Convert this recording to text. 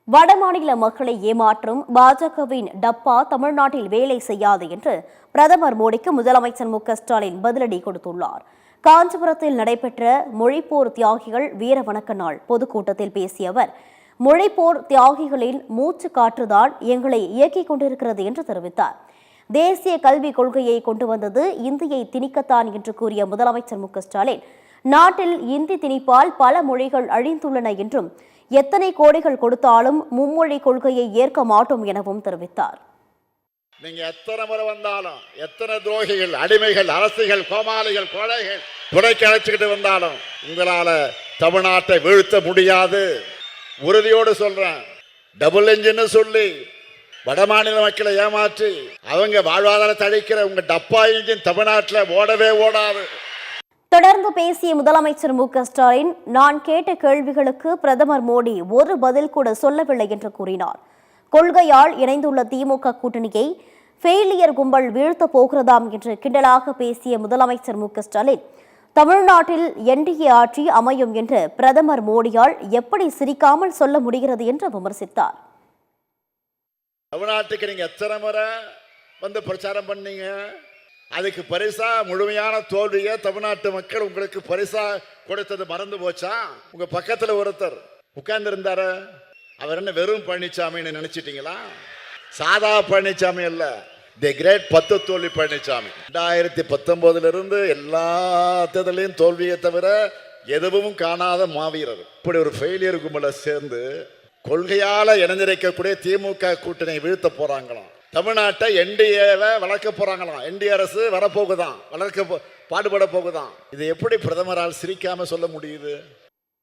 வடமாநில மக்களை ஏமாற்றும் பாஜகவின் டப்பா தமிழ்நாட்டில் வேலை செய்யாது என்று பிரதமர் மோடிக்கு முதலமைச்சர் மு.க.ஸ்டாலின் பதிலடி கொடுத்துள்ளார். காஞ்சிபுரத்தில் நடைபெற்ற மொழிப்போர் தியாகிகள் வீர வணக்க நாள் பொதுக்கூட்டத்தில் பேசிய அவர், மொழிப்போர் தியாகிகளின் மூச்சு காற்றுதான் எங்களை இயக்கிக் கொண்டிருக்கிறது என்று தெரிவித்தார். தேசிய கல்விக் கொள்கையை கொண்டு வந்தது இந்தியை திணிக்கத்தான் என்று கூறிய முதலமைச்சர் மு.க.ஸ்டாலின், நாட்டில் இந்தி திணிப்பால் பல மொழிகள் அழிந்துள்ளன என்றும், எத்தனை கோடிகள் கொடுத்தாலும் மும்மொழி கொள்கையை ஏற்க மாட்டோம் எனவும் தெரிவித்தார். நீங்க எத்தனை முறை வந்தாலும், எத்தனை துரோகிகள், அடிமைகள், அரசிகள், கோமாளிகள், கொலைகள் துணைக்கு அழைச்சுக்கிட்டு வந்தாலும் உங்களால தமிழ்நாட்டை வீழ்த்த முடியாது. உறுதியோடு சொல்றேன். டபுள் என்ஜின் சொல்லி வடமாநில மக்களை ஏமாற்றி அவங்க வாழ்வாதாரத்தை அழிக்கிற உங்க டப்பா இன்ஜின் தமிழ்நாட்டில் ஓடவே ஓடாது. தொடர்ந்து பேசிய முதலமைச்சர் மு.க.ஸ்டாலின், நான் கேட்ட கேள்விகளுக்கு பிரதமர் மோடி ஒரு பதில் கூட சொல்லவில்லை என்று கூறினார். கொள்கையால் இணைந்துள்ள திமுக கூட்டணியை ஃபெயிலியர் கும்பல் வீழ்த்த போகிறதாம் என்று கிண்டலாக பேசிய முதலமைச்சர் மு.க.ஸ்டாலின், தமிழ்நாட்டில் என்டிஏ ஆட்சி அமையும் என்று பிரதமர் மோடியால் எப்படி சிரிக்காமல் சொல்ல முடிகிறது என்று விமர்சித்தார். தமிழ்நாட்டுக்கு நீங்க எத்தனை முறை வந்து பிரச்சாரம் பண்ணீங்க? அதுக்கு பரிசா முழுமையான தோல்வியை தமிழ்நாட்டு மக்கள் உங்களுக்கு பரிசா கொடுத்தது மறந்து போச்சா? உங்க பக்கத்துல ஒருத்தர் உட்கார்ந்து இருந்தாரு, அவர் என்ன வெறும் பழனிசாமின்னு நினைச்சிட்டீங்களா? சாதா பழனிசாமி அல்ல, தி கிரேட் 10 தோல்வி பழனிசாமி. 2019 இருந்து எல்லா தேர்தலையும் தோல்வியை தவிர எதுவும் காணாத மாவீரர். இப்படி ஒரு ஃபெயிலியர் கும்பலை சேர்ந்து கொள்கையால இணைந்திருக்கக்கூடிய திமுக கூட்டணியை வீழ்த்த போறாங்களாம். தமிழ்நாட்டை என்டிஏவை வளர்க்க போறாங்களாம். என்டிஏ அரசு வரப்போகுதான், வளர்க்க பாடுபட போகுதான். இது எப்படி பிரதமரால் சிரிக்காம சொல்ல முடியுது?